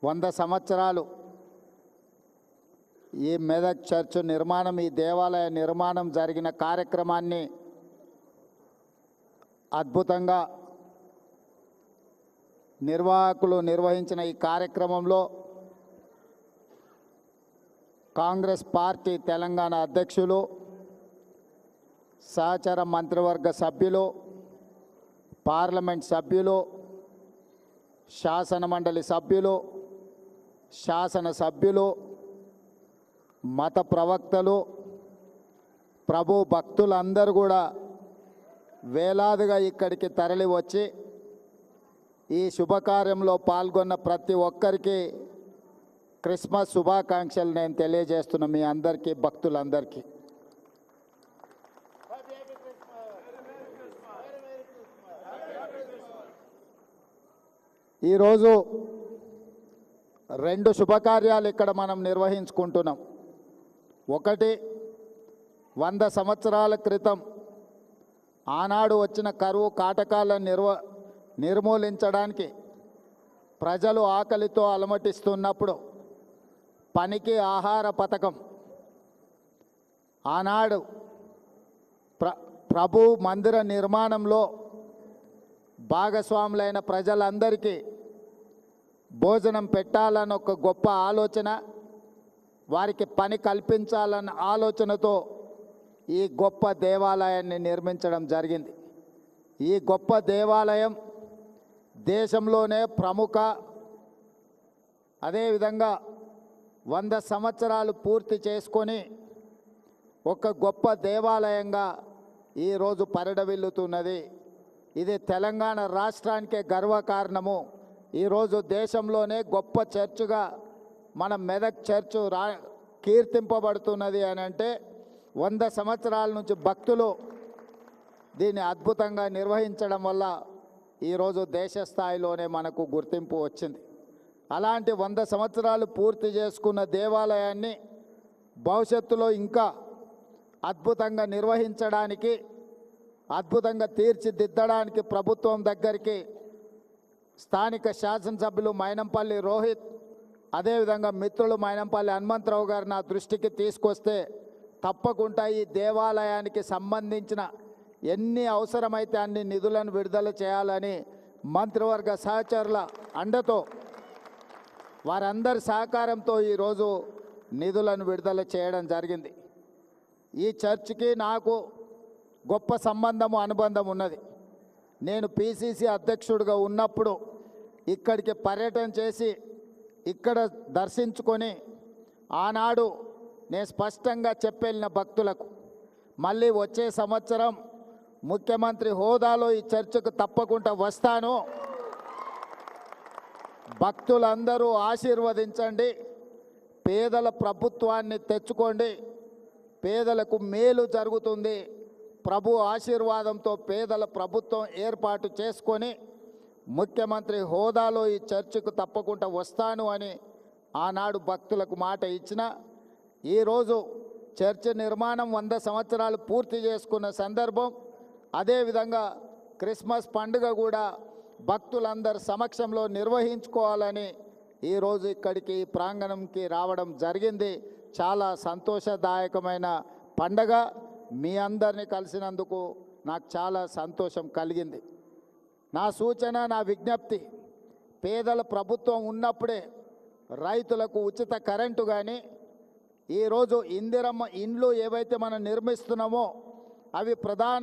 100 సంవత్సరాలు ఈ మెదక్ చర్చ్ నిర్మాణం, ఈ దేవాలయ నిర్మాణం జరిగిన కార్యక్రమాన్ని అద్భుతంగా నిర్వాహకులు నిర్వహించిన ఈ కార్యక్రమంలో కాంగ్రెస్ పార్టీ తెలంగాణ అధ్యక్షులు, సహచర మంత్రివర్గ సభ్యులు, పార్లమెంట్ సభ్యులు, శాసనమండలి సభ్యులు, శాసనసభ్యులు, మత ప్రవక్తలు, ప్రభు భక్తులందరూ కూడా వేలాదిగా ఇక్కడికి తరలి వచ్చి ఈ శుభకార్యంలో పాల్గొన్న ప్రతి ఒక్కరికి క్రిస్మస్ శుభాకాంక్షలు నేను తెలియజేస్తున్నా మీ అందరికీ, భక్తులందరికీ. ఈరోజు 2 శుభకార్యాలు ఇక్కడ మనం నిర్వహించుకుంటున్నాం. ఒకటి, 100 సంవత్సరాల క్రితం ఆనాడు వచ్చిన కరువు కాటకాలను నిర్మూలించడానికి ప్రజలు ఆకలితో అలమటిస్తున్నప్పుడు పనికి ఆహార పథకం ఆనాడు ప్రభు మందిర నిర్మాణంలో భాగస్వాములైన ప్రజలందరికీ భోజనం పెట్టాలన్న ఒక గొప్ప ఆలోచన, వారికి పని కల్పించాలన్న ఆలోచనతో ఈ గొప్ప దేవాలయాన్ని నిర్మించడం జరిగింది. ఈ గొప్ప దేవాలయం దేశంలోనే ప్రముఖ, అదేవిధంగా 100 సంవత్సరాలు పూర్తి చేసుకొని ఒక గొప్ప దేవాలయంగా ఈరోజు పరిడవిల్లుతున్నది. ఇది తెలంగాణ రాష్ట్రానికే గర్వకారణము. ఈరోజు దేశంలోనే గొప్ప చర్చుగా మన మెదక్ చర్చు కీర్తింపబడుతున్నది అని అంటే 100 సంవత్సరాల నుంచి భక్తులు దీన్ని అద్భుతంగా నిర్వహించడం వల్ల ఈరోజు దేశ స్థాయిలోనే మనకు గుర్తింపు వచ్చింది. అలాంటి 100 సంవత్సరాలు పూర్తి చేసుకున్న దేవాలయాన్ని భవిష్యత్తులో ఇంకా అద్భుతంగా నిర్వహించడానికి, అద్భుతంగా తీర్చిదిద్దడానికి ప్రభుత్వం దగ్గరికి స్థానిక శాసనసభ్యులు మైనంపల్లి రోహిత్, అదేవిధంగా మిత్రులు మైనంపల్లి హనుమంతరావు గారు నా దృష్టికి తీసుకొస్తే తప్పకుండా ఈ దేవాలయానికి సంబంధించిన ఎన్ని అవసరమైతే అన్ని నిధులను విడుదల చేయాలని మంత్రివర్గ సహచరుల అండతో, వారందరి సహకారంతో ఈరోజు నిధులను విడుదల చేయడం జరిగింది. ఈ చర్చికి నాకు గొప్ప సంబంధము, అనుబంధం ఉన్నది. నేను పిసిసి అధ్యక్షుడిగా ఉన్నప్పుడు ఇక్కడికి పర్యటన చేసి ఇక్కడ దర్శించుకొని ఆనాడు నేను స్పష్టంగా చెప్పెళ్ళిన భక్తులకు, మళ్ళీ వచ్చే సంవత్సరం ముఖ్యమంత్రి హోదాలో ఈ చర్చకు తప్పకుండా వస్తాను, భక్తులందరూ ఆశీర్వదించండి, పేదల ప్రభుత్వాన్ని తెచ్చుకోండి, పేదలకు మేలు జరుగుతుంది, ప్రభు ఆశీర్వాదంతో పేదల ప్రభుత్వం ఏర్పాటు చేసుకొని ముఖ్యమంత్రి హోదాలో ఈ చర్చకు తప్పకుండా వస్తాను అని ఆనాడు భక్తులకు మాట ఇచ్చిన, ఈరోజు చర్చ్ నిర్మాణం 100 సంవత్సరాలు పూర్తి చేసుకున్న సందర్భం, అదేవిధంగా క్రిస్మస్ పండుగ కూడా భక్తులందరి సమక్షంలో నిర్వహించుకోవాలని ఈరోజు ఇక్కడికి ప్రాంగణంకి రావడం జరిగింది. చాలా సంతోషదాయకమైన పండగ. మీ అందరినీ కలిసినందుకు నాకు చాలా సంతోషం కలిగింది. నా సూచన, నా విజ్ఞప్తి, పేదల ప్రభుత్వం ఉన్నప్పుడే రైతులకు ఉచిత కరెంటు కానీ, ఈరోజు ఇందిరమ్మ ఇండ్లు ఏవైతే మనం నిర్మిస్తున్నామో అవి ప్రధాన